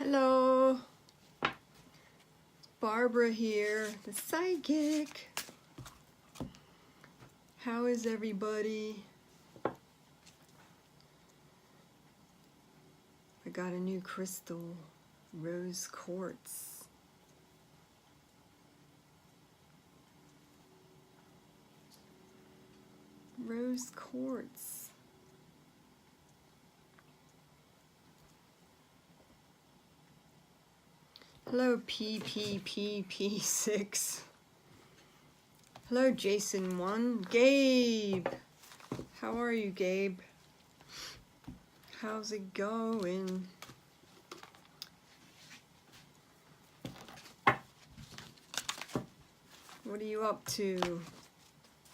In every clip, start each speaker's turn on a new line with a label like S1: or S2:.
S1: Hello, Barbara here, the psychic. How is everybody? I got a new crystal, rose quartz. Rose quartz. Hello, PPPP6. Hello, Jason1. Gabe. How are you, Gabe? How's it going? What are you up to?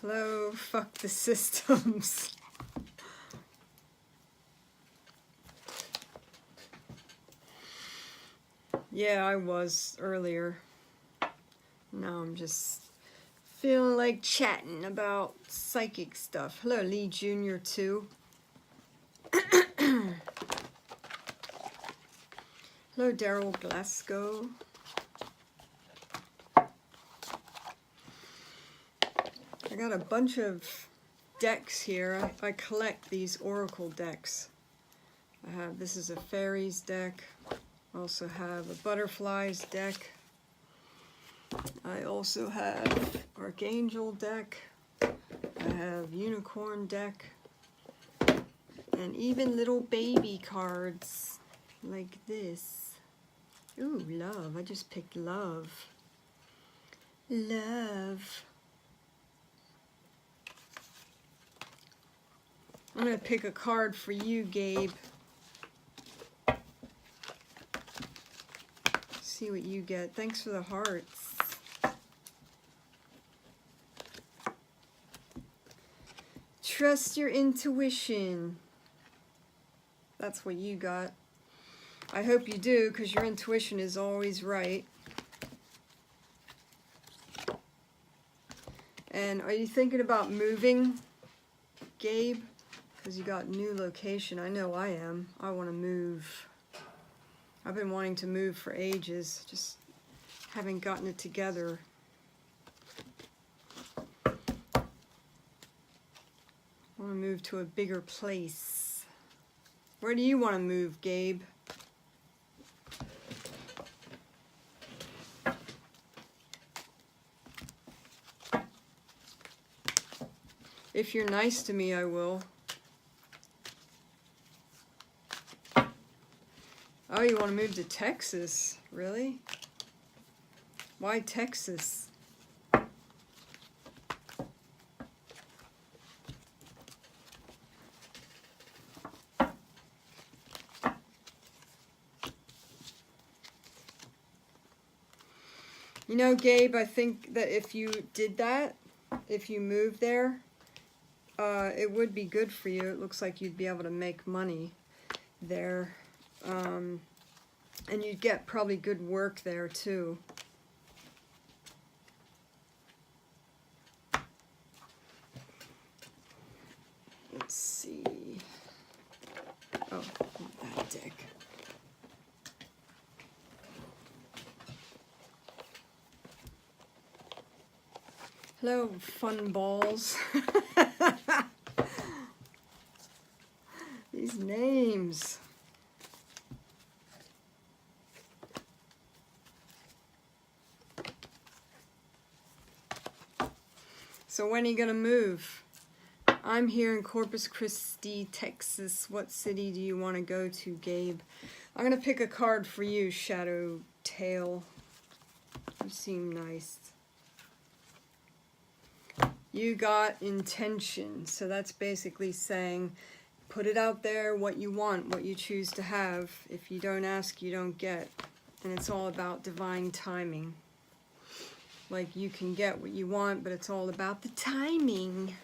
S1: Hello, fuck the systems. Yeah, I was earlier. Now I'm just feeling like chatting about psychic stuff. Hello, Lee Jr. too. Hello, Daryl Glasgow. I got a bunch of decks here. I collect these oracle decks. This is a fairies deck. I also have a butterflies deck. I also have archangel deck. I have unicorn deck. And even little baby cards like this. Ooh, love. I just picked love. Love. I'm going to pick a card for you, Gabe. See what you get. Thanks for the hearts. Trust your intuition. That's what you got. I hope you do, because your intuition is always right. And are you thinking about moving, Gabe? Because you got new location. I know I am. I want to move. I've been wanting to move for ages, just haven't gotten it together. I want to move to a bigger place. Where do you want to move, Gabe? If you're nice to me, I will. Oh, you want to move to Texas? Really? Why Texas? You know, Gabe, I think that if you did that, if you moved there, it would be good for you. It looks like you'd be able to make money there. And you'd get probably good work there too. Let's see. Oh, not that deck. Hello, fun balls. These names. So when are you gonna move? I'm here in Corpus Christi, Texas. What city do you want to go to, Gabe? I'm gonna pick a card for you, Shadow Tail. You seem nice. You got intention. So that's basically saying, put it out there, what you want, what you choose to have. If you don't ask, you don't get. And it's all about divine timing. Like, you can get what you want, but it's all about the timing.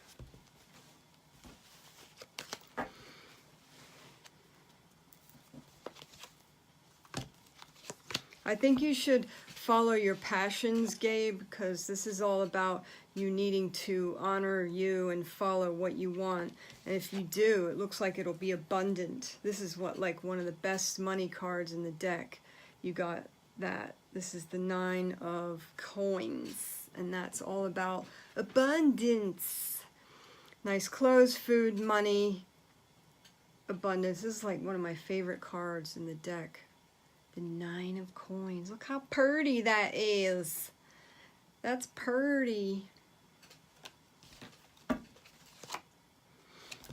S1: I think you should follow your passions, Gabe, because this is all about you needing to honor you and follow what you want. And if you do, it looks like it'll be abundant. This is what, like, one of the best money cards in the deck. you got that. This is the 9 of coins, and that's all about abundance. Nice clothes, food, money, abundance. This is like one of my favorite cards in the deck. The 9 of coins. Look how pretty that is. That's pretty.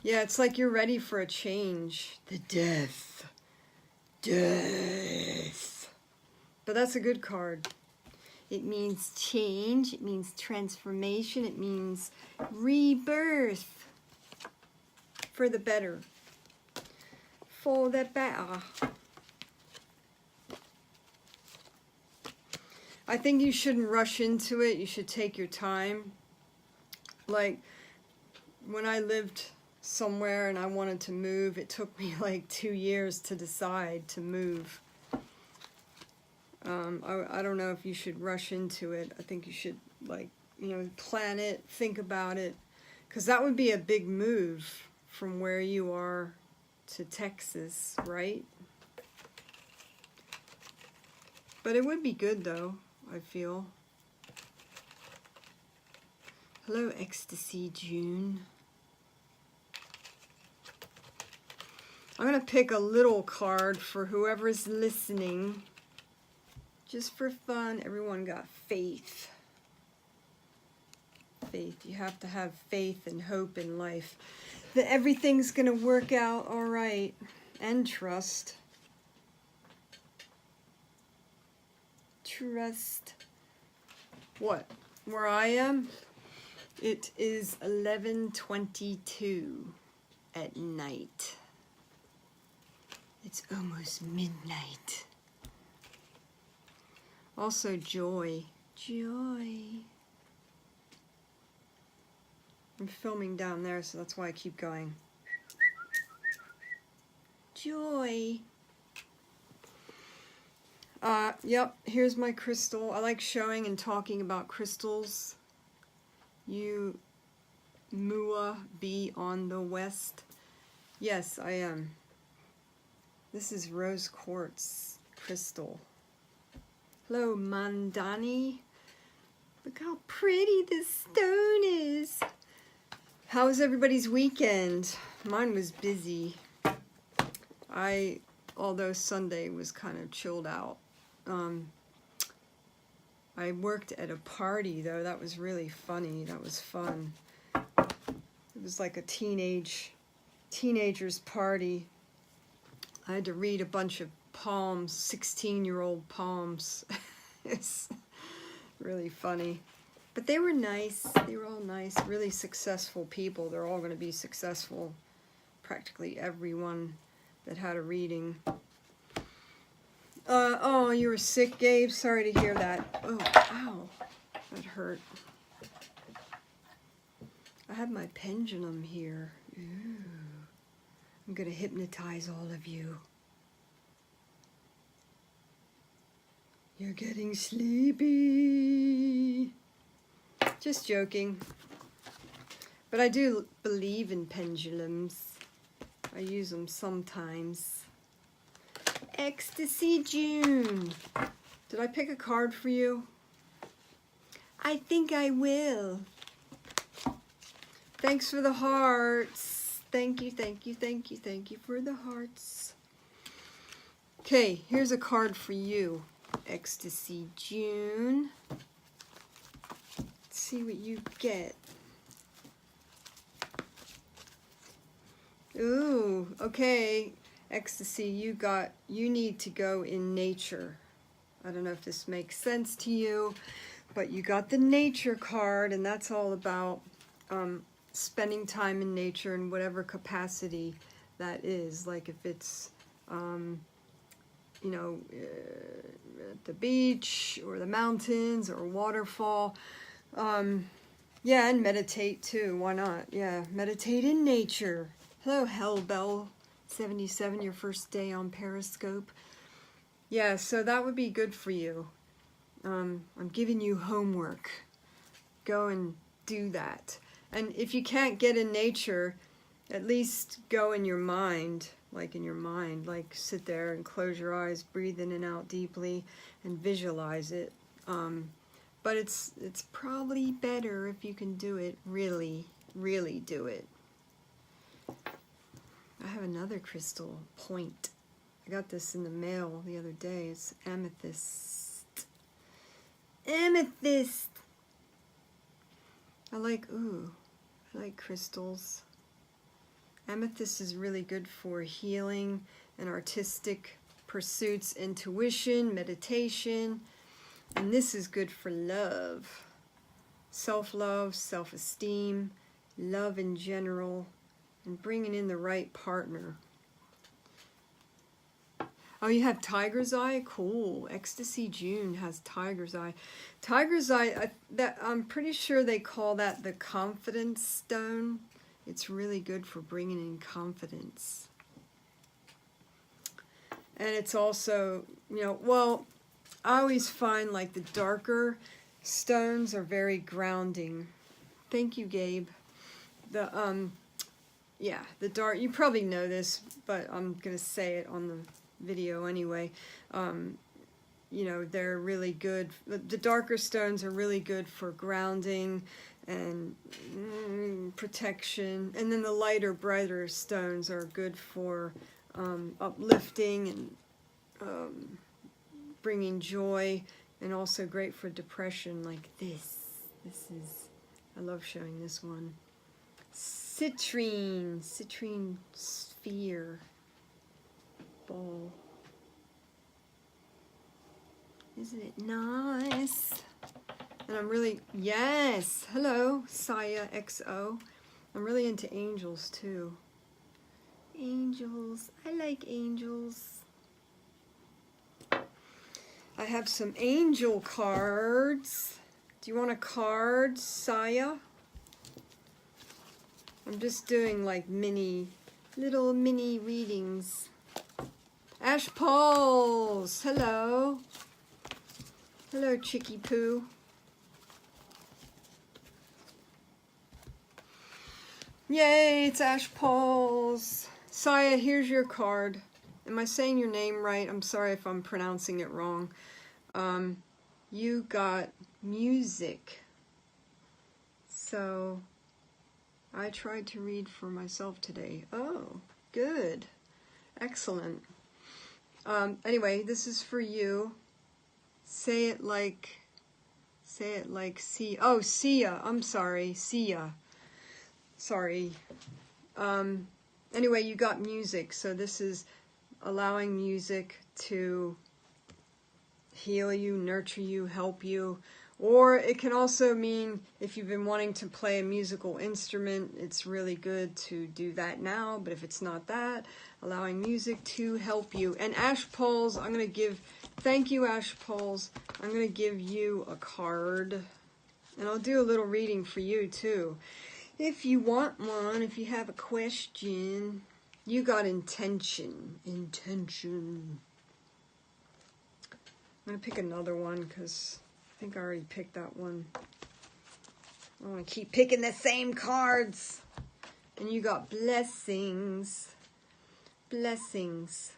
S1: Yeah, it's like you're ready for a change. The death. Death. But that's a good card. It means change. It means transformation. It means rebirth. For the better. For the better. I think you shouldn't rush into it. You should take your time. Like, when I lived somewhere and I wanted to move, it took me like 2 years to decide to move. I don't know if you should rush into it. I think you should, like, you know, plan it, think about it, because that would be a big move from where you are to Texas, right? But it would be good though, I feel. Hello, Ecstasy June. I'm going to pick a little card for whoever's listening. Just for fun. Everyone got faith. Faith. You have to have faith and hope in life that everything's going to work out all right. And trust. Trust. What? Where I am? It is 11:22 at night. It's almost midnight. Also joy. Joy. I'm filming down there, so that's why I keep going. Joy. Yep, here's my crystal. I like showing and talking about crystals. You Mua be on the west. Yes, I am. This is rose quartz crystal. Hello, Mandani. Look how pretty this stone is. How was everybody's weekend? Mine was busy. Although Sunday was kind of chilled out. I worked at a party though. That was really funny. That was fun. It was like a teenager's party. I had to read a bunch of poems, 16-year-old poems. It's really funny. But they were nice. They were all nice, really successful people. They're all going to be successful. Practically everyone that had a reading. Oh, you were sick, Gabe? Sorry to hear that. Oh, ow. That hurt. I have my pendulum here. Ooh. I'm going to hypnotize all of you. You're getting sleepy. Just joking. But I do believe in pendulums. I use them sometimes. Ecstasy June. Did I pick a card for you? I think I will. Thanks for the hearts. Thank you, thank you, thank you, thank you for the hearts. Okay, here's a card for you, Ecstasy June. Let's see what you get. Ooh, okay. Ecstasy, you need to go in nature. I don't know if this makes sense to you, but you got the nature card, and that's all about spending time in nature in whatever capacity that is. Like if it's, you know, at the beach or the mountains or a waterfall. Yeah, and meditate too. Why not? Yeah, meditate in nature. Hello, Hellbell 77, your first day on Periscope. Yeah, so that would be good for you. I'm giving you homework. Go and do that. And if you can't get in nature, at least go in your mind. like in your mind, like sit there and close your eyes, breathe in and out deeply, and visualize it. But it's probably better if you can do it, really, really do it. I have another crystal point. I got this in the mail the other day. It's amethyst. Amethyst! I like crystals. Amethyst is really good for healing and artistic pursuits, intuition, meditation. And this is good for love. Self-love, self-esteem, love in general, and bringing in the right partner. Oh, you have Tiger's Eye? Cool. Ecstasy June has Tiger's Eye. Tiger's Eye, I'm pretty sure they call that the confidence stone. It's really good for bringing in confidence. And it's also, you know, well, I always find like the darker stones are very grounding. Thank you, Gabe. Yeah, the dark, you probably know this, but I'm going to say it on the video anyway. You know, they're really good. The darker stones are really good for grounding and protection. And then the lighter, brighter stones are good for uplifting and bringing joy, and also great for depression, like this. This is, I love showing this one. Citrine sphere ball. Isn't it nice? And I'm really, yes, hello, Saya XO. I'm really into angels too. Angels, I like angels. I have some angel cards. Do you want a card, Saya? I'm just doing like little mini readings. Ash Pauls, hello. Hello, Chicky Poo. Yay, it's Ash Pauls. Saya, here's your card. Am I saying your name right? I'm sorry if I'm pronouncing it wrong. You got music. So I tried to read for myself today. Oh, good. Excellent. Anyway, this is for you. Say it like Sia. Oh, Sia. I'm sorry. Sia. Sorry. Anyway, you got music. So this is allowing music to heal you, nurture you, help you. Or it can also mean if you've been wanting to play a musical instrument, it's really good to do that now. But if it's not that, allowing music to help you. And Ash Pauls, I'm going to give, thank you Ash Pauls, I'm going to give you a card. And I'll do a little reading for you too. If you want one, if you have a question, you got intention. Intention. I'm going to pick another one because I think I already picked that one. I want to keep picking the same cards. And you got blessings. Blessings.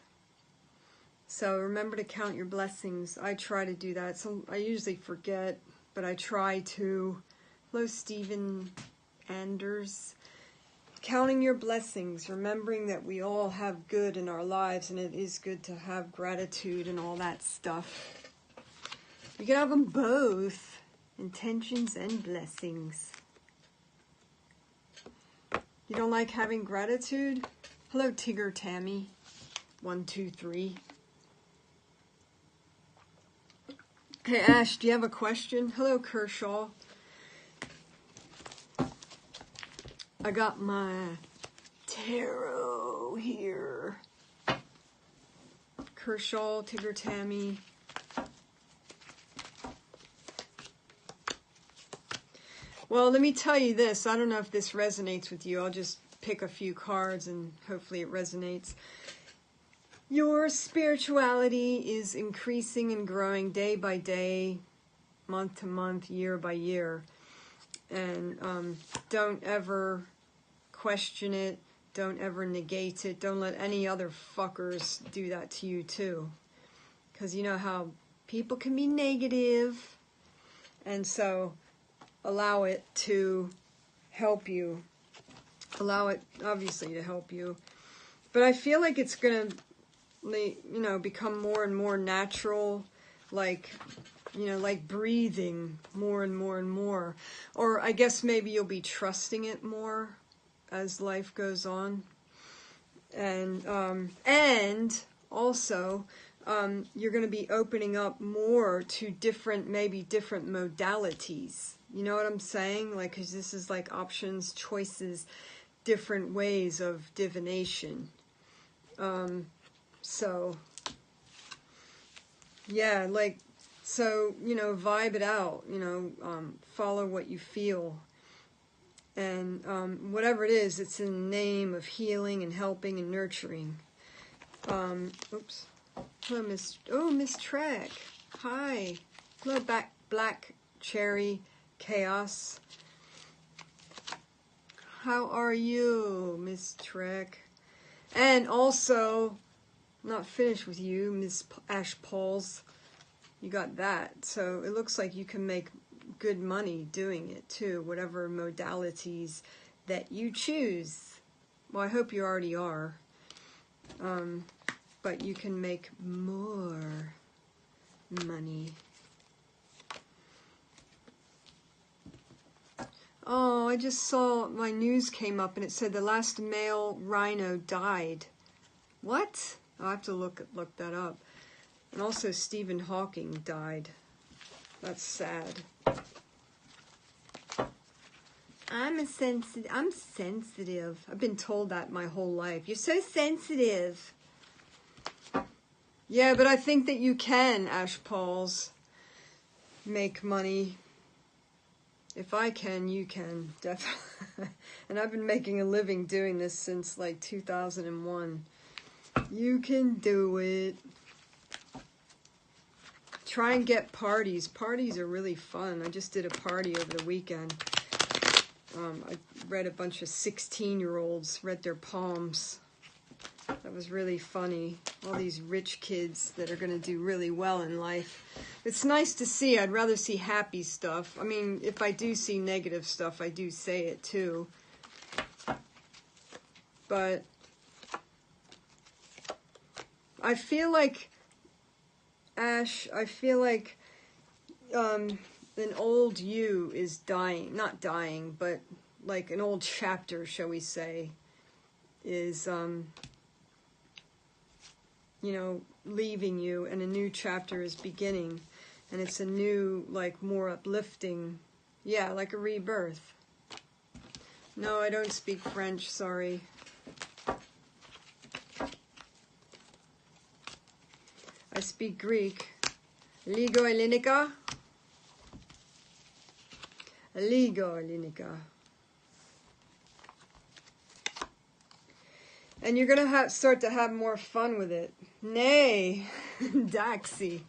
S1: So remember to count your blessings. I try to do that. So I usually forget, but I try to. Hello, Stephen Anders. Counting your blessings, remembering that we all have good in our lives, and it is good to have gratitude and all that stuff. You can have them both, intentions and blessings. You don't like having gratitude? Hello, Tigger Tammy. 1, 2, 3. Hey, Ash, do you have a question? Hello, Kershaw. I got my tarot here. Kershaw, Tigger Tammy. Well, let me tell you this. I don't know if this resonates with you. I'll just pick a few cards and hopefully it resonates. Your spirituality is increasing and growing day by day, month to month, year by year. And don't ever question it. Don't ever negate it. Don't let any other fuckers do that to you too. Because you know how people can be negative. And so allow it to help you. Allow it, obviously, to help you. But I feel like it's going to, you know, become more and more natural. Like, you know, like breathing more and more and more. Or I guess maybe you'll be trusting it more as life goes on. And also, you're going to be opening up more to maybe different modalities. You know what I'm saying? Like, 'cause this is like options, choices, different ways of divination. So, yeah, like, so, you know, vibe it out, you know, follow what you feel. And whatever it is, it's in the name of healing and helping and nurturing. Oops. Hello, Miss Trek. Hi. Hello, Black Cherry Chaos. How are you, Miss Trek? And also, not finished with you, Miss Ash Pauls. You got that. So it looks like you can make good money doing it too, whatever modalities that you choose. Well, I hope you already are. But you can make more money. Oh, I just saw my news came up and it said the last male rhino died. What? I'll have to look that up. And also Stephen Hawking died. That's sad. I'm sensitive. I've been told that my whole life. You're so sensitive. Yeah, but I think that you can, Ash Pauls, make money. If I can, you can, definitely. And I've been making a living doing this since like 2001. You can do it. Try and get parties. Parties are really fun. I just did a party over the weekend. I read a bunch of 16-year-olds, read their palms. That was really funny. All these rich kids that are going to do really well in life. It's nice to see. I'd rather see happy stuff. I mean, if I do see negative stuff, I do say it too. But I feel like, Ash, I feel like an old you is dying. Not dying, but like an old chapter, shall we say, is, you know, leaving you, and a new chapter is beginning. And it's a new, like, more uplifting, yeah, like a rebirth. No, I don't speak French, sorry. I speak Greek. Ligo Elinica. Ligo Elinica. And you're going to start to have more fun with it. Nay, Daxi.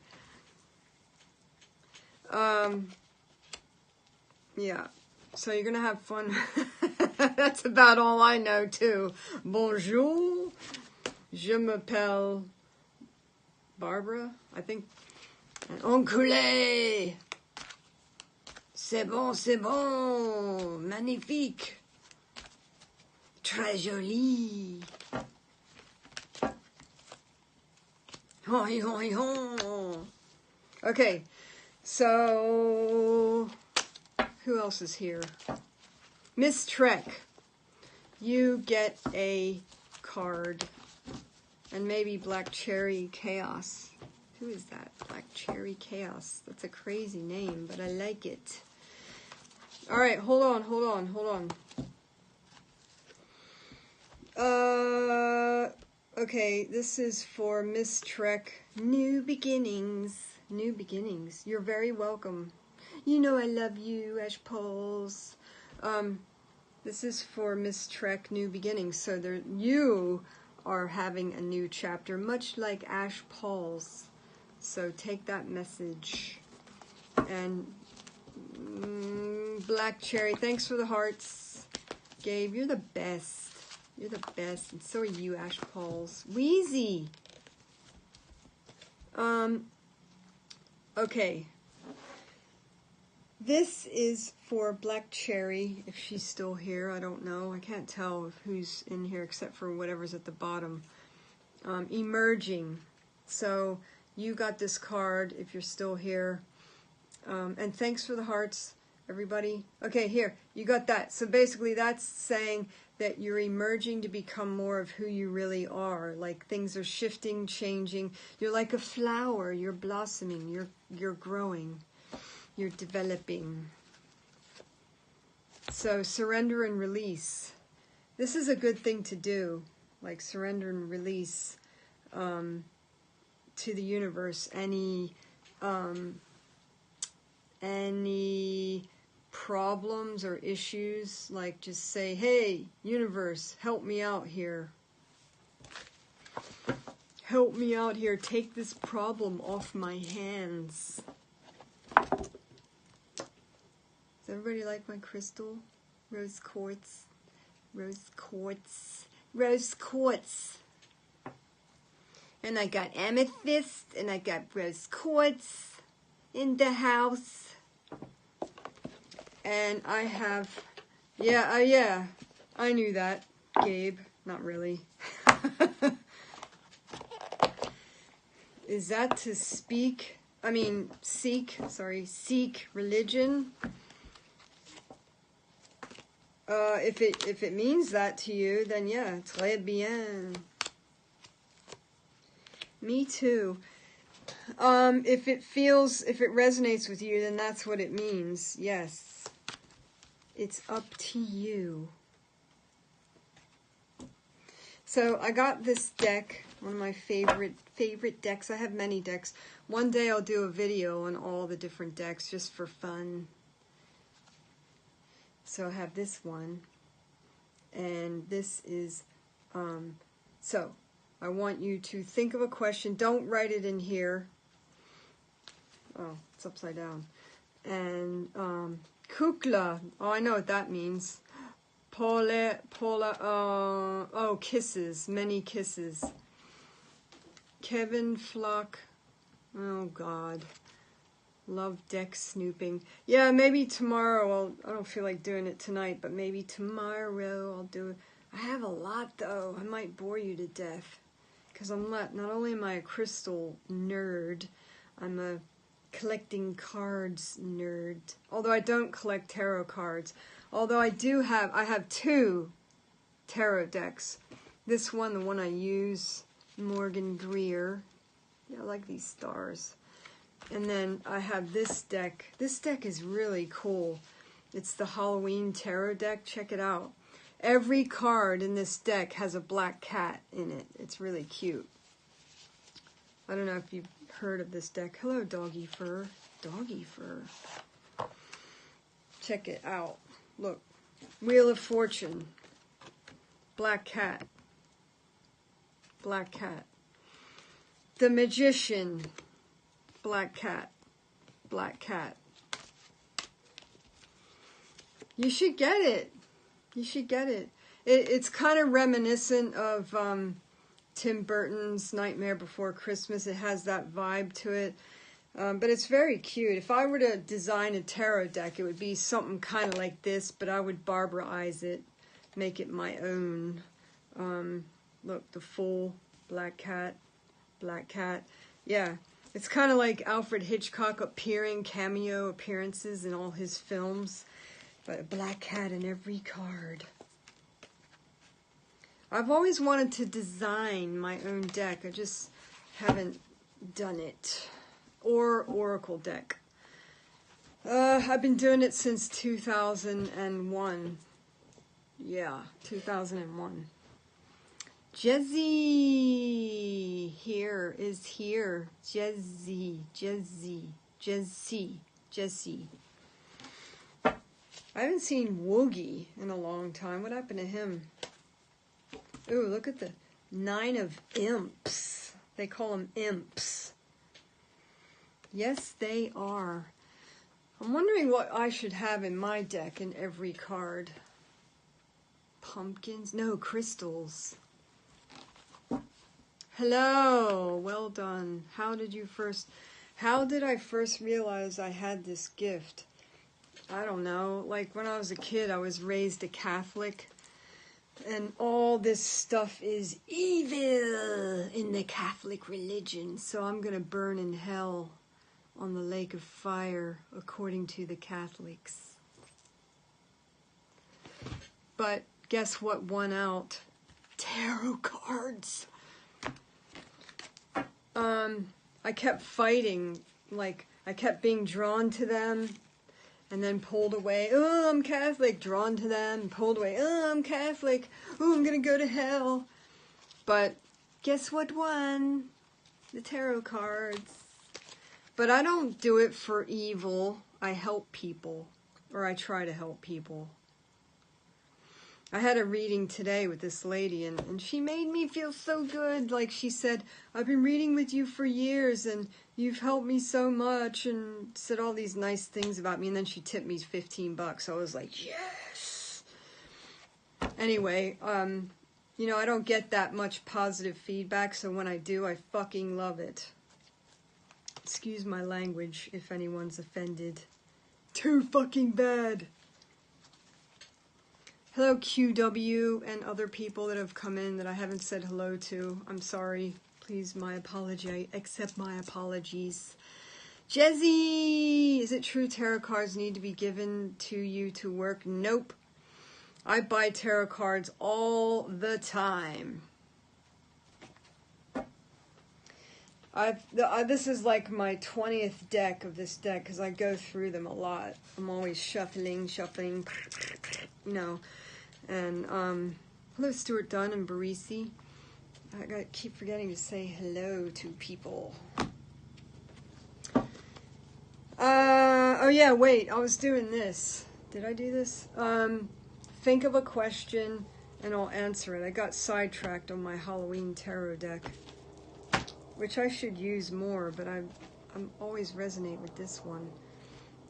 S1: Yeah, so you're going to have fun. That's about all I know, too. Bonjour. Je m'appelle Barbara, I think. Enculé. C'est bon. Magnifique. Très joli. Okay, so who else is here? Miss Trek, you get a card, and maybe Black Cherry Chaos. Who is that? Black Cherry Chaos. That's a crazy name, but I like it. All right, hold on. Okay, this is for Miss Trek. New beginnings. You're very welcome. You know I love you, Ash Pauls. This is for Miss Trek, New Beginnings. So you are having a new chapter, much like Ash Pauls. So take that message. And Black Cherry, thanks for the hearts. Gabe, you're the best. You're the best, and so are you, Ash Pauls. Wheezy! Okay. This is for Black Cherry, if she's still here. I don't know. I can't tell who's in here except for whatever's at the bottom. Emerging. So you got this card if you're still here. And thanks for the hearts, everybody. Okay, here. You got that. So basically that's saying that you're emerging to become more of who you really are. Like things are shifting, changing. You're like a flower. You're blossoming. You're growing. You're developing. So surrender and release. This is a good thing to do. Like surrender and release to the universe. Any problems or issues, like just say, hey, universe, help me out here. Help me out here. Take this problem off my hands. Does everybody like my crystal? Rose quartz. Rose quartz. Rose quartz. And I got amethyst, and I got rose quartz in the house. And I have, yeah, I knew that, Gabe. Not really. Is that to seek religion? If it means that to you, then yeah, très bien. Me too. If it resonates with you, then that's what it means. Yes. It's up to you. So I got this deck, one of my favorite decks. I have many decks. One day I'll do a video on all the different decks just for fun. So I have this one, and this is, so I want you to think of a question. Don't write it in here. Oh, it's upside down. And, kukla, oh, I know what that means. Kisses, many kisses. Kevin Flock, oh God. Love deck snooping. Yeah, maybe tomorrow. I don't feel like doing it tonight, but maybe tomorrow I'll do it. I have a lot though. I might bore you to death, because not only am I a crystal nerd, I'm a collecting cards nerd. Although I don't collect tarot cards. Although I have 2 tarot decks. This one, the one I use, Morgan Greer. Yeah, I like these stars. And then I have this deck. This deck is really cool. It's the Halloween Tarot deck. Check it out. Every card in this deck has a black cat in it. It's really cute. I don't know if you've heard of this deck. Hello, Doggy Fur. Doggy Fur. Check it out. Look. Wheel of Fortune. Black cat. Black cat. The Magician. Black cat. Black cat. You should get it. You should get it. It's kind of reminiscent of Tim Burton's Nightmare Before Christmas. It has that vibe to it. But it's very cute. If I were to design a tarot deck, it would be something kind of like this, but I would barbarize it, make it my own. Look, the full black cat. Black cat. Yeah. It's kind of like Alfred Hitchcock cameo appearances in all his films. But a black cat in every card. I've always wanted to design my own deck. I just haven't done it. Or Oracle deck. I've been doing it since 2001. Yeah, 2001. Jezzy here is here. Jezzy. I haven't seen Woogie in a long time. What happened to him? Ooh, look at the 9 of Imps. They call them imps. Yes, they are. I'm wondering what I should have in my deck in every card. pumpkins? No, crystals. Hello, well done. How did I first realize I had this gift? I don't know, like when I was a kid, I was raised a Catholic, and all this stuff is evil in the Catholic religion, so I'm gonna burn in hell on the lake of fire, according to the Catholics. But guess what won out? Tarot cards. I kept fighting, like, I kept being drawn to them, and then pulled away. Oh, I'm Catholic. Drawn to them, pulled away. Oh, I'm Catholic. Oh, I'm gonna go to hell. But guess what won? The tarot cards. But I don't do it for evil. I help people, or I try to help people. I had a reading today with this lady, and she made me feel so good. Like, she said, I've been reading with you for years, and you've helped me so much, and said all these nice things about me, and then she tipped me $15. So I was like, yes! Anyway, you know, I don't get that much positive feedback, so when I do, I fucking love it. Excuse my language if anyone's offended. Too fucking bad! Hello, QW, and other people that have come in that I haven't said hello to. I'm sorry. Please, my apology. I accept my apologies. Jezzy! Is it true tarot cards need to be given to you to work? Nope. I buy tarot cards all the time. This is like my 20th deck of this deck, because I go through them a lot. I'm always shuffling, you know. And, hello, Stuart Dunn and Barisi. I gotta keep forgetting to say hello to people. Oh yeah, wait, I was doing this. Did I do this? Think of a question and I'll answer it. I got sidetracked on my Halloween tarot deck, which I should use more, but I'm always resonate with this one.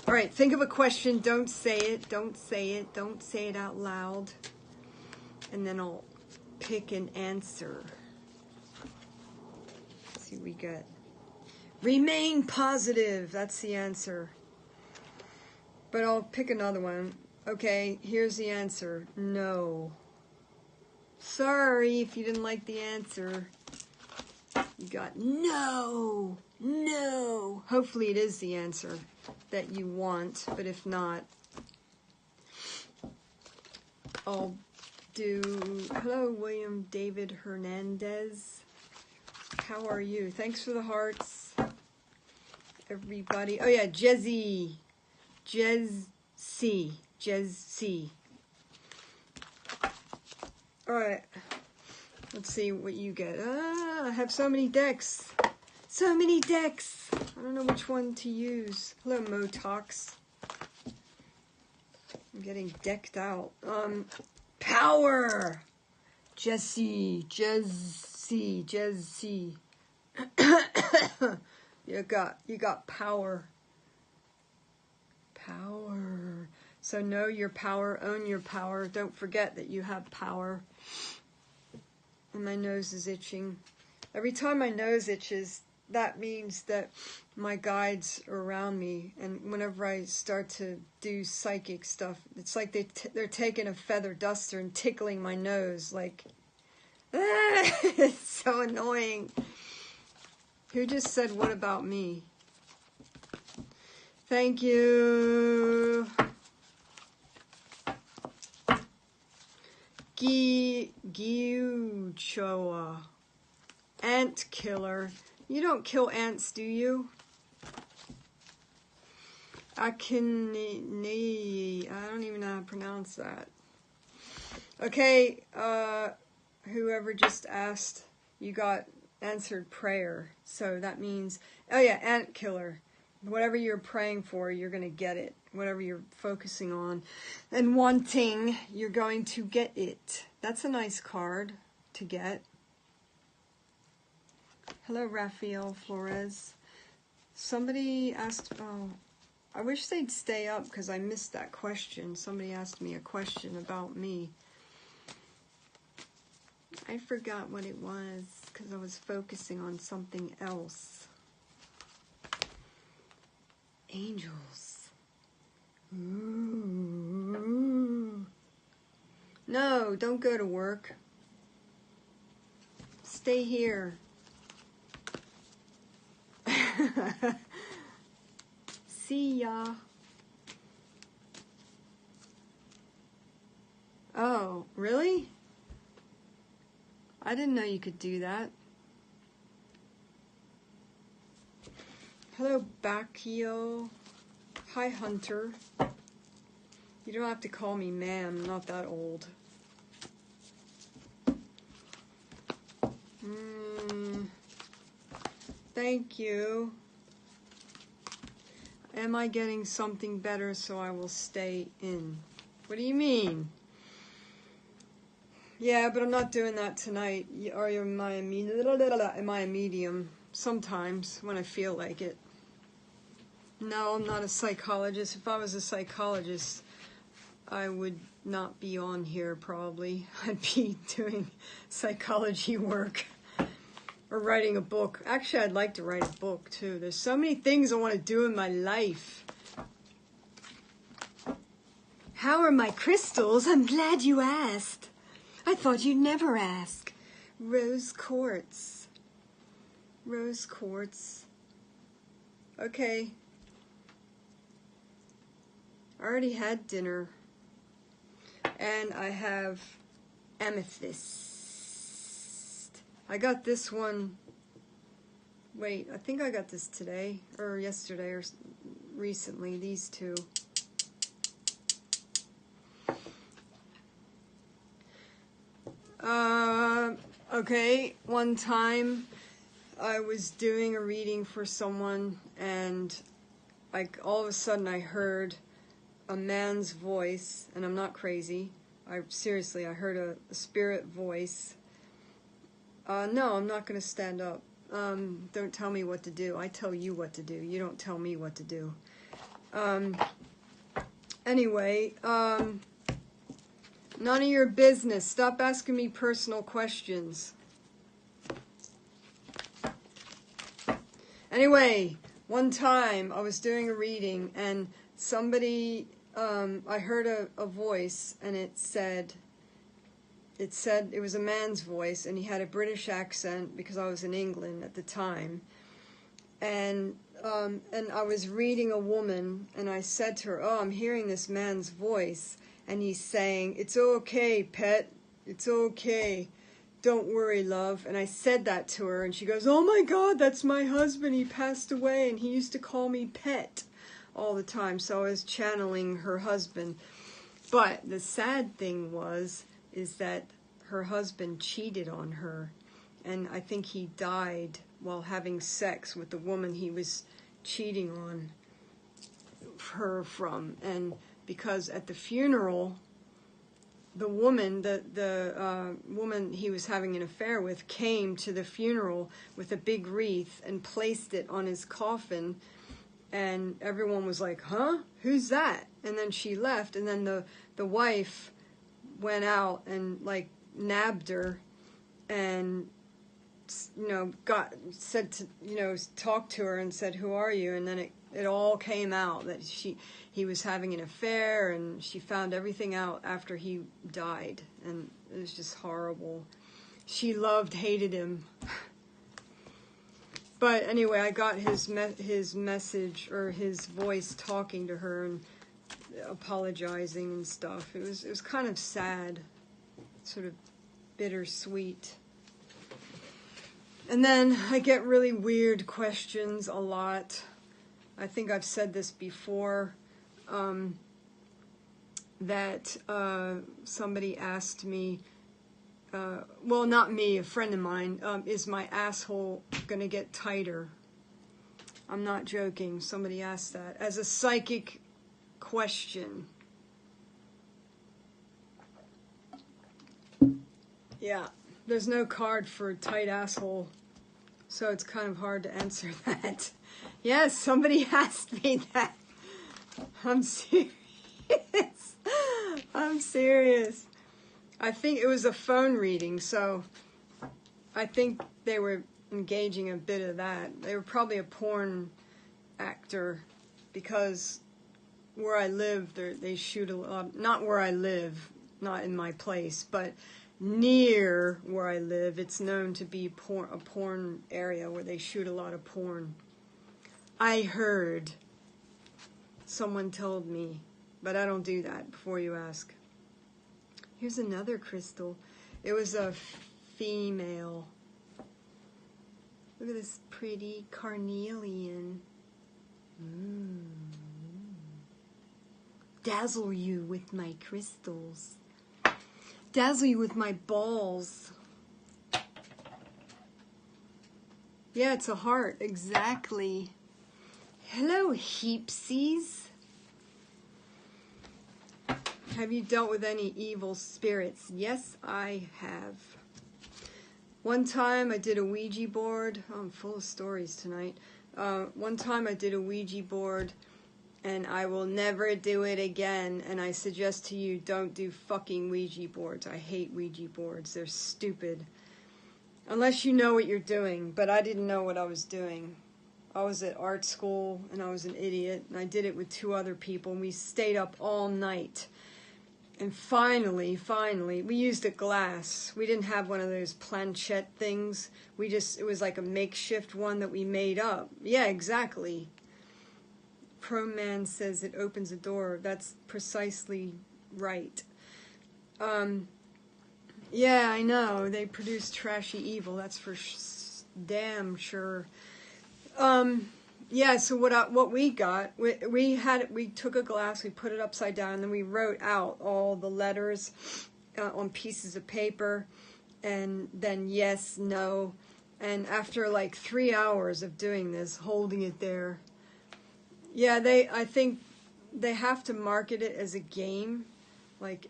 S1: All right, think of a question. Don't say it. Don't say it. Don't say it out loud. And then I'll pick an answer. Let's see what we got. Remain positive. That's the answer. But I'll pick another one. Okay, here's the answer. No. Sorry if you didn't like the answer. You got no. No. Hopefully it is the answer that you want, but if not, I'll do... Hello, William David Hernandez. How are you? Thanks for the hearts, everybody. Oh yeah, Jezzy. Jezzy. Alright, let's see what you get. I have so many decks. So many decks. I don't know which one to use. Hello, Motox. I'm getting decked out. Power. Jesse. You got power. Power. So know your power, own your power. Don't forget that you have power. And my nose is itching. Every time my nose itches, that means that my guides are around me, and whenever I start to do psychic stuff, it's like they're taking a feather duster and tickling my nose, like, it's so annoying. Who just said, what about me? Thank you. Gyuchoa. Ant killer. You don't kill ants, do you? I don't even know how to pronounce that. Okay, whoever just asked, you got answered prayer. So that means, oh yeah, ant killer. Whatever you're praying for, you're going to get it. Whatever you're focusing on and wanting, you're going to get it. That's a nice card to get. Hello, Rafael Flores. Somebody asked, oh, I wish they'd stay up because I missed that question. Somebody asked me a question about me. I forgot what it was because I was focusing on something else. Angels. Ooh. No, don't go to work. Stay here. See ya. Oh, really? I didn't know you could do that. Hello, Bacchio. Hi, Hunter. You don't have to call me ma'am. I'm not that old. Thank you. Am I getting something better so I will stay in? What do you mean? Yeah, but I'm not doing that tonight. Am I a medium? Sometimes, when I feel like it. No, I'm not a psychologist. If I was a psychologist, I would not be on here, probably. I'd be doing psychology work. Or writing a book. Actually, I'd like to write a book, too. There's so many things I want to do in my life. How are my crystals? I'm glad you asked. I thought you'd never ask. Rose quartz. Rose quartz. Okay. I already had dinner. And I have amethyst. I got this one. Wait, I think I got this today. Or yesterday or recently. These two. Okay, one time I was doing a reading for someone and all of a sudden I heard a man's voice, and I'm not crazy. Seriously, I heard a spirit voice. No, I'm not going to stand up. Don't tell me what to do. I tell you what to do. You don't tell me what to do. Anyway, none of your business. Stop asking me personal questions. Anyway, one time I was doing a reading and somebody, I heard a voice and it said it was a man's voice and he had a British accent because I was in England at the time. And I was reading a woman and I said to her, oh, I'm hearing this man's voice. And he's saying, it's okay, pet. It's okay. Don't worry, love. And I said that to her, and she goes, oh my God, that's my husband. He passed away, and he used to call me pet all the time. So I was channeling her husband. But the sad thing is that her husband cheated on her. And I think he died while having sex with the woman he was cheating on her from. And because at the funeral, the woman, the woman he was having an affair with, came to the funeral with a big wreath and placed it on his coffin, and everyone was like, huh? Who's that? And then she left, and then the wife went out and nabbed her and talked to her and said, who are you? And then it all came out that he was having an affair, and she found everything out after he died, and it was just horrible. She hated him. But anyway, I got his message, or his voice talking to her and apologizing and stuff. It was kind of sad, sort of bittersweet. And then I get really weird questions a lot. I think I've said this before, that somebody asked me, well, not me, a friend of mine, is my asshole going to get tighter? I'm not joking. Somebody asked that as a psychic question. Yeah, there's no card for tight asshole, so it's kind of hard to answer that. Yes, somebody asked me that. I'm serious. I'm serious. I think it was a phone reading, so I think they were engaging a bit of that. They were probably a porn actor, because where I live, they shoot a lot. Not where I live, not in my place, but near where I live, it's known to be a porn area where they shoot a lot of porn. I heard. Someone told me, but I don't do that before you ask. Here's another crystal. It was a female. Look at this pretty carnelian. Dazzle you with my crystals. Dazzle you with my balls. Yeah, it's a heart, exactly. Hello, heapsies. Have you dealt with any evil spirits? Yes, I have. One time I did a Ouija board. Oh, I'm full of stories tonight. One time I did a Ouija board, and I will never do it again. And I suggest to you, don't do fucking Ouija boards. I hate Ouija boards. They're stupid. Unless you know what you're doing. But I didn't know what I was doing. I was at art school, and I was an idiot. And I did it with 2 other people, and we stayed up all night. And finally, we used a glass. We didn't have one of those planchette things. It was like a makeshift one that we made up. Yeah, exactly. Pro Man says it opens a door. That's precisely right. Yeah, I know. They produce trashy evil. That's for damn sure. Yeah, so what we got, we took a glass, we put it upside down, and then we wrote out all the letters on pieces of paper, and then yes, no, and after like 3 hours of doing this, holding it there, yeah, I think they have to market it as a game, like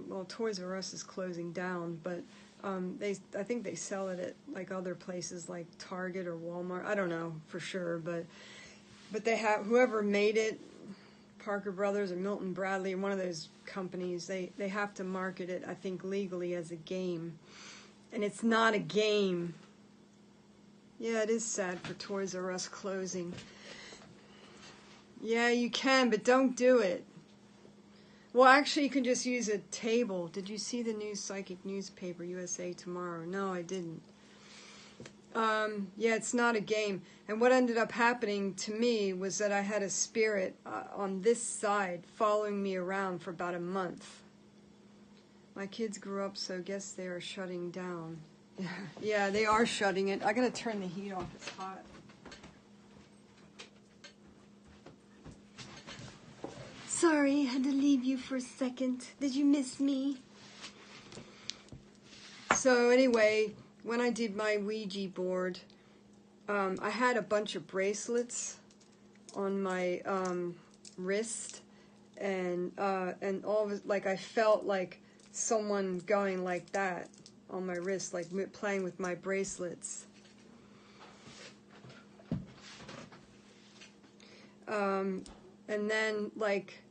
S1: well, Toys R Us is closing down, but I think they sell it at like other places like Target or Walmart. I don't know for sure, but they have, whoever made it, Parker Brothers or Milton Bradley, one of those companies, they have to market it, I think, legally as a game. And it's not a game. Yeah, it is sad for Toys R Us closing. Yeah, you can, but don't do it. Well, actually, you can just use a table. Did you see the new psychic newspaper, USA Tomorrow? No, I didn't. Yeah, it's not a game. And what ended up happening to me was that I had a spirit on this side following me around for about a month. My kids grew up, so I guess they are shutting down. Yeah, they are shutting it. I gotta turn the heat off. It's hot. Sorry, I had to leave you for a second. Did you miss me? So anyway, when I did my Ouija board, I had a bunch of bracelets on my wrist, and all of it, like I felt like someone going like that on my wrist, like playing with my bracelets. And then like,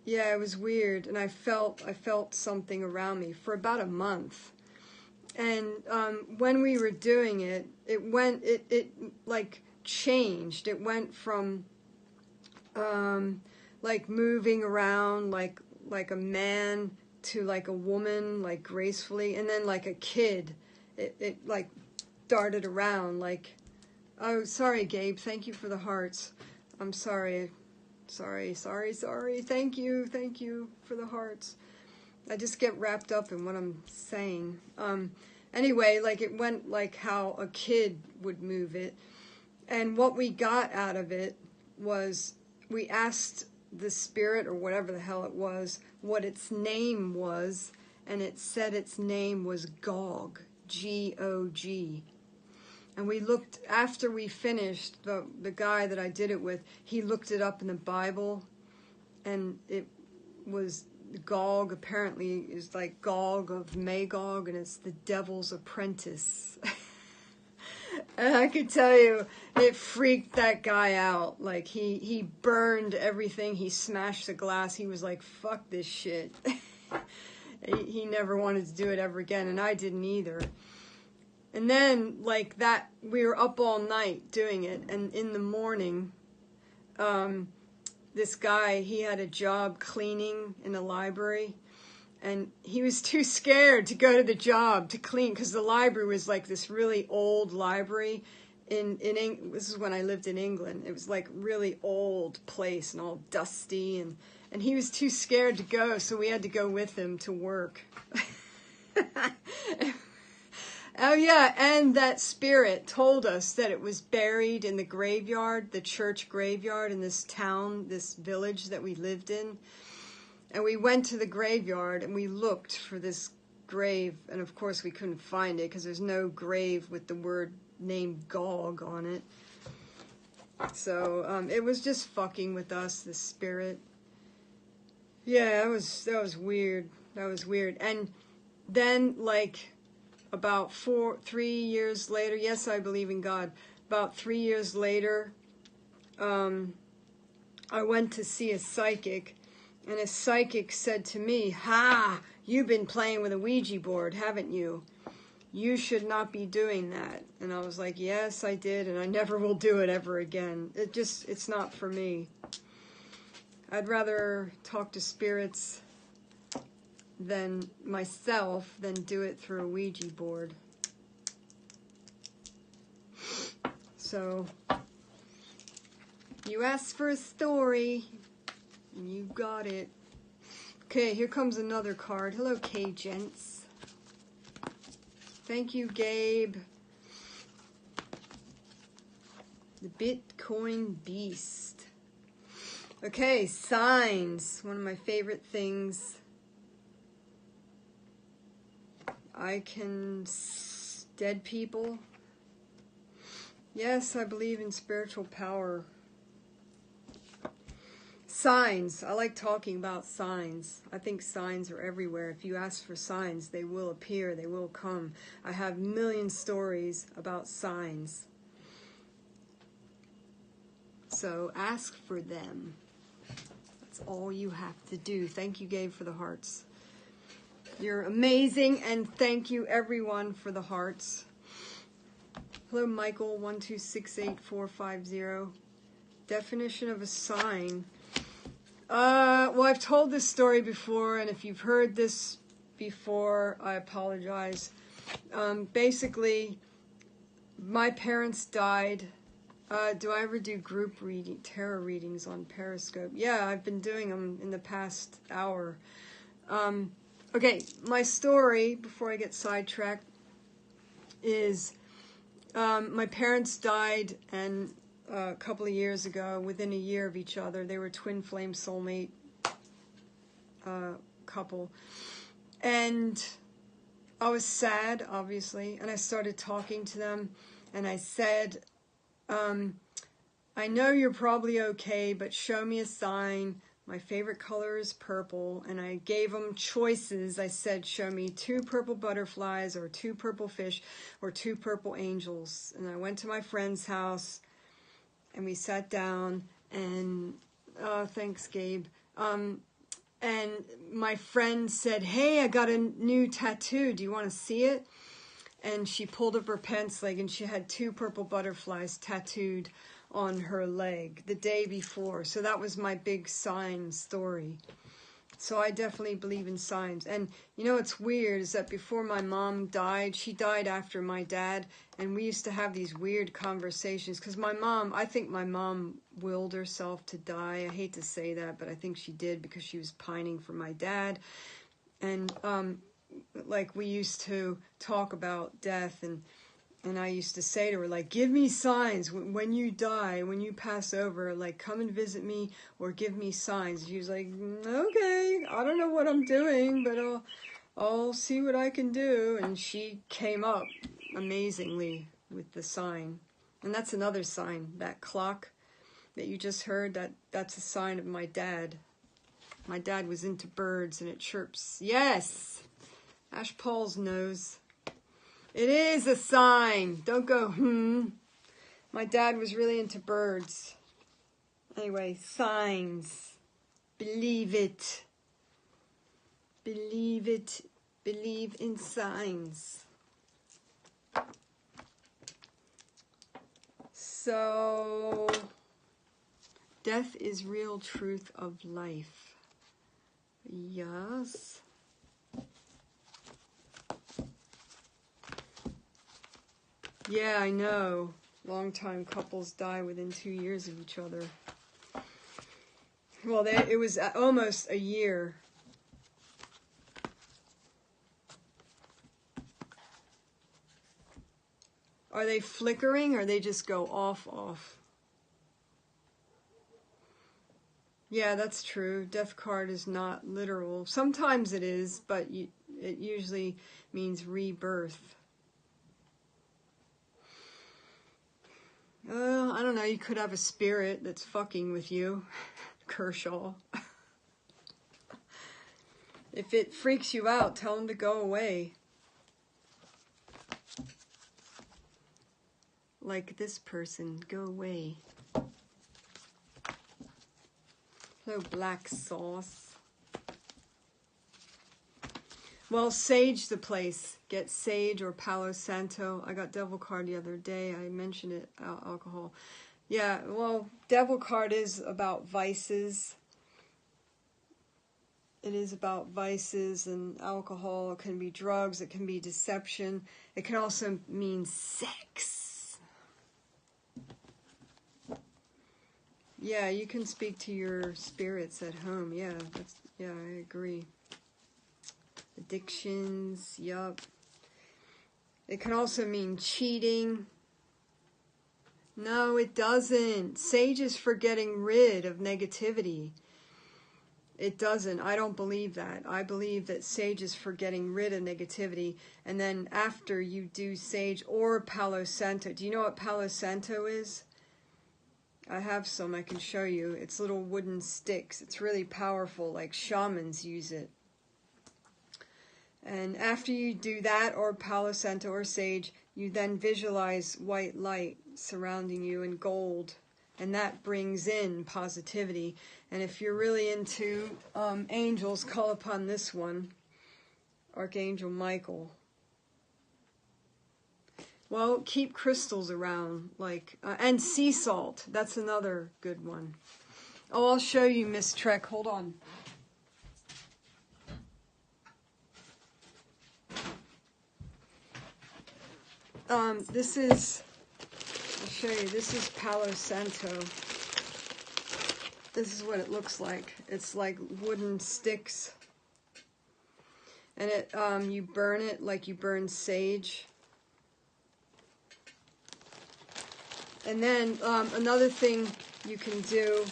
S1: yeah, it was weird, and I felt something around me for about a month. And when we were doing it, it like changed. It went from like moving around like a man to like a woman, like gracefully, and then like a kid. It like darted around like, oh, sorry, Gabe, thank you for the hearts. I'm sorry. Sorry. Thank you for the hearts. I just get wrapped up in what I'm saying. Anyway, like it went like how a kid would move it. And what we got out of it was we asked the spirit, or whatever the hell it was, what its name was. And it said its name was Gog, G-O-G. And we looked, after we finished, the guy that I did it with, he looked it up in the Bible, and it was Gog, apparently, is like Gog of Magog, and it's the devil's apprentice. And I could tell you, it freaked that guy out. Like, he burned everything, he smashed the glass, he was like, fuck this shit. He never wanted to do it ever again, and I didn't either. And then, like that, we were up all night doing it, and in the morning, this guy, he had a job cleaning in a library, and he was too scared to go to the job to clean, because the library was like this really old library. This is when I lived in England. It was like really old place and all dusty, and he was too scared to go, so we had to go with him to work. Oh yeah, and that spirit told us that it was buried in the graveyard, the church graveyard in this town, this village that we lived in. And we went to the graveyard and we looked for this grave, and of course we couldn't find it because there's no grave with the word name Gog on it. So it was just fucking with us, the spirit. Yeah, that was weird. That was weird. And then, like, about 3 years later, yes, I believe in God. About 3 years later, I went to see a psychic, and a psychic said to me, "Ha, you've been playing with a Ouija board, haven't you? You should not be doing that." And I was like, yes, I did, and I never will do it ever again. It's not for me. I'd rather talk to spirits than myself than do it through a Ouija board. So, you asked for a story, and you got it. Okay, here comes another card. Hello, K-Gents. Thank you, Gabe. The Bitcoin Beast. Okay, signs. One of my favorite things. Dead people. Yes, I believe in spiritual power. Signs. I like talking about signs. I think signs are everywhere. If you ask for signs, they will appear. They will come. I have a million stories about signs. So ask for them. That's all you have to do. Thank you, Gabe, for the hearts. You're amazing, and thank you, everyone, for the hearts. Hello, Michael, 1268450. Definition of a sign. Well, I've told this story before, and if you've heard this before, I apologize. Basically, my parents died. Do I ever do group tarot readings on Periscope? Yeah, I've been doing them in the past hour. Okay, my story, before I get sidetracked, is my parents died, and a couple of years ago, within a year of each other. They were twin flame soulmate couple. And I was sad, obviously, and I started talking to them, and I said, I know you're probably okay, but show me a sign. My favorite color is purple, and I gave them choices. I said, show me 2 purple butterflies, or 2 purple fish, or 2 purple angels. And I went to my friend's house, and we sat down, and thanks, Gabe. And my friend said, hey, I got a new tattoo. Do you want to see it? And she pulled up her pants leg, and she had 2 purple butterflies tattooed on her leg the day before. So that was my big sign story. So I definitely believe in signs. And you know what's weird is that before my mom died, she died after my dad, and we used to have these weird conversations, because I think my mom willed herself to die. I hate to say that, but I think she did, because she was pining for my dad. And like, we used to talk about death, and I used to say to her, like, give me signs when you die, when you pass over, like, come and visit me or give me signs. She was like, okay, I don't know what I'm doing, but I'll see what I can do. And she came up amazingly with the sign. And that's another sign, that clock that you just heard, that's a sign of my dad. My dad was into birds, and it chirps. Yes! Ash Paul's knows. It is a sign. Don't go, My dad was really into birds. Anyway, signs. Believe it. Believe it. Believe in signs. So, death is real truth of life. Yes. Yeah, I know. Long-time couples die within 2 years of each other. Well, it was almost a year. Are they flickering or they just go off? Yeah, that's true. Death card is not literal. Sometimes it is, but it usually means rebirth. I don't know. You could have a spirit that's fucking with you. Kershaw. If it freaks you out, tell him to go away. Like this person, go away. Hello, black sauce. Well, sage the place. Get sage or Palo Santo. I got devil card the other day. I mentioned it, alcohol. Yeah, well, devil card is about vices. It is about vices and alcohol. It can be drugs. It can be deception. It can also mean sex. Yeah, you can speak to your spirits at home. Yeah, I agree. Addictions, yup. It can also mean cheating. No, it doesn't. Sage is for getting rid of negativity. It doesn't. I don't believe that. I believe that sage is for getting rid of negativity. And then after you do sage or Palo Santo. Do you know what Palo Santo is? I have some I can show you. It's little wooden sticks. It's really powerful, like shamans use it. And after you do that, or Palo Santo or sage, you then visualize white light surrounding you in gold. And that brings in positivity. And if you're really into angels, call upon this one, Archangel Michael. Well, keep crystals around, like, and sea salt. That's another good one. Oh, I'll show you, Miss Trek. Hold on. This is, I'll show you, this is Palo Santo. This is what it looks like. It's like wooden sticks. And it, you burn it like you burn sage. And then another thing you can do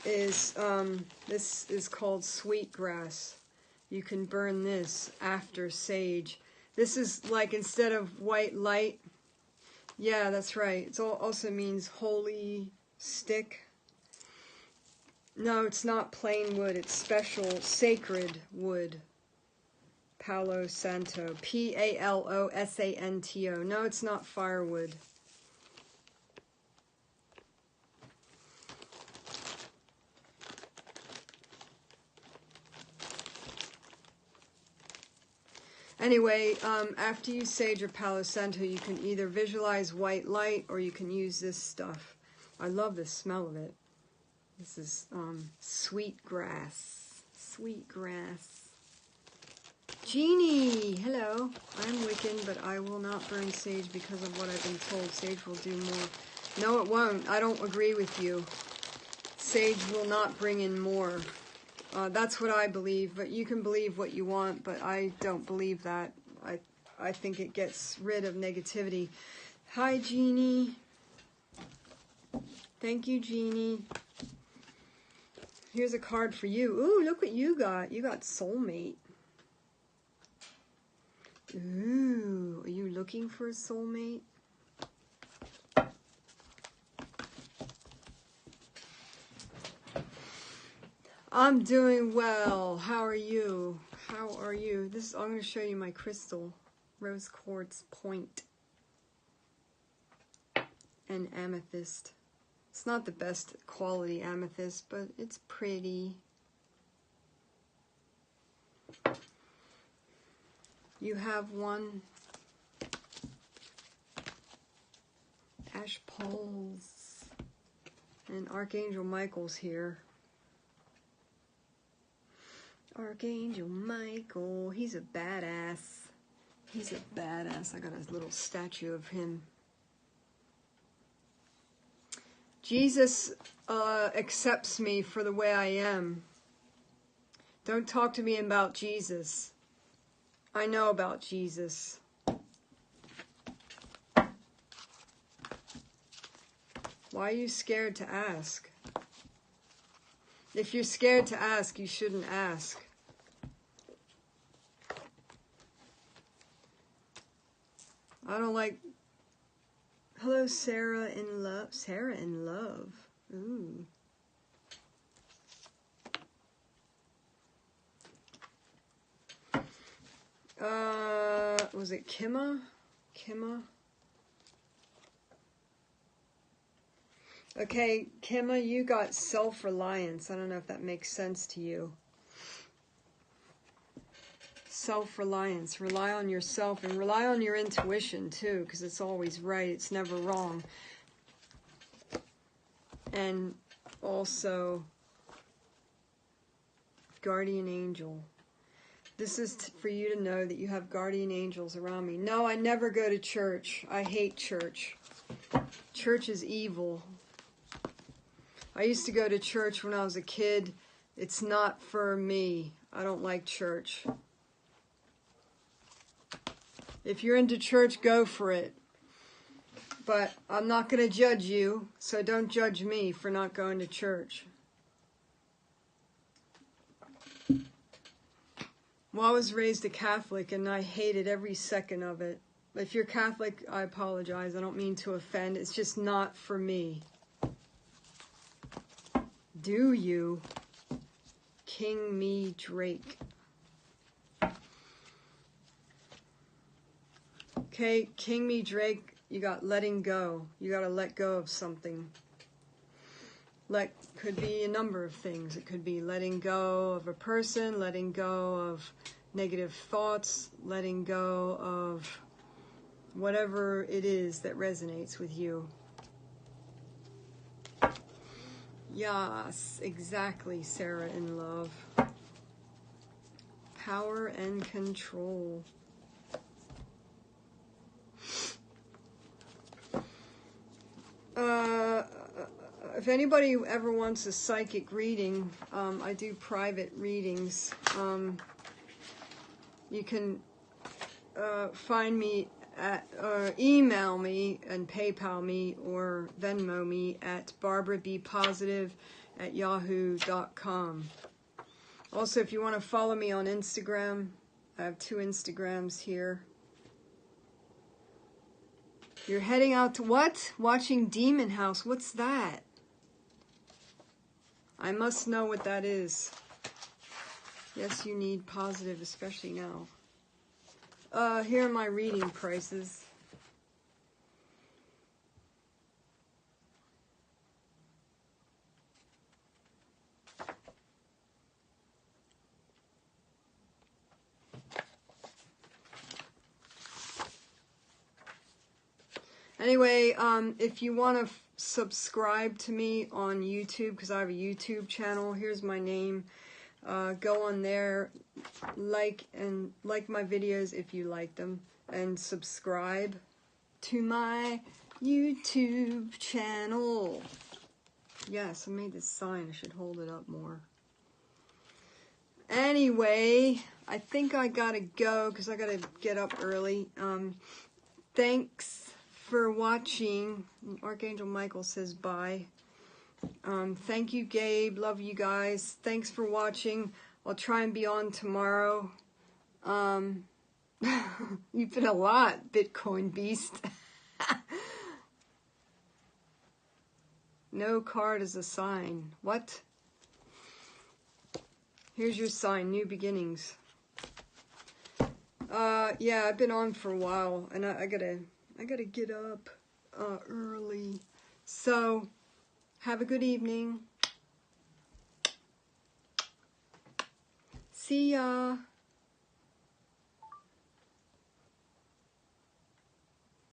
S1: is, this is called sweetgrass. You can burn this after sage. This is like instead of white light. Yeah, that's right. It also means holy stick. No, it's not plain wood. It's special sacred wood. Palo Santo. P-A-L-O-S-A-N-T-O. No, it's not firewood. Anyway, after you sage or Palo Santo, you can either visualize white light or you can use this stuff. I love the smell of it. This is sweet grass. Sweet grass. Jeannie! Hello. I'm Wiccan, but I will not burn sage because of what I've been told. Sage will do more. No, it won't. I don't agree with you. Sage will not bring in more. That's what I believe, but you can believe what you want, but I don't believe that. I think it gets rid of negativity. Hi, Jeannie. Thank you, Jeannie. Here's a card for you. Ooh, look what you got. You got soulmate. Ooh, are you looking for a soulmate? I'm doing well. How are you? How are you? I'm going to show you my crystal. Rose quartz point. And amethyst. It's not the best quality amethyst, but it's pretty. You have one. Ash Pauls. And Archangel Michael's here. Archangel Michael. He's a badass. He's a badass. I got a little statue of him. Jesus accepts me for the way I am. Don't talk to me about Jesus. I know about Jesus. Why are you scared to ask? If you're scared to ask, you shouldn't ask. I don't like... Hello, Sarah in Love. Sarah in Love. Ooh. Was it Kimma? Kimma? Okay, Kimma, you got self-reliance. I don't know if that makes sense to you. Self-reliance. Rely on yourself and rely on your intuition too, because it's always right. It's never wrong. And also, guardian angel. This is for you to know that you have guardian angels around me. No, I never go to church. I hate church. Church is evil. I used to go to church when I was a kid. It's not for me. I don't like church. If you're into church, go for it. But I'm not going to judge you, so don't judge me for not going to church. Well, I was raised a Catholic, and I hated every second of it. If you're Catholic, I apologize. I don't mean to offend. It's just not for me. Do you? King Me Drake. Okay, King Me Drake, you got letting go. You got to let go of something. Could be a number of things. It could be letting go of a person, letting go of negative thoughts, letting go of whatever it is that resonates with you. Yes, exactly, Sarah in Love. Power and control. If anybody ever wants a psychic reading, I do private readings. You can find me at, email me and PayPal me or Venmo me at barbarabpositive@yahoo.com. Also, if you want to follow me on Instagram, I have 2 Instagrams here. You're heading out to what? Watching Demon House. What's that? I must know what that is. Yes, you need positive, especially now. Here are my reading prices. Anyway, if you want to subscribe to me on YouTube, because I have a YouTube channel, here's my name. Go on there, like my videos if you like them, and subscribe to my YouTube channel. Yes, I made this sign. I should hold it up more. Anyway, I think I gotta go because I gotta get up early. Thanks for watching. Archangel Michael says bye. Thank you, Gabe. Love you guys. Thanks for watching. I'll try and be on tomorrow. You've been a lot, Bitcoin Beast. No card is a sign. What? Here's your sign, new beginnings. Yeah, I've been on for a while, and I gotta get up early. So, have a good evening. See ya.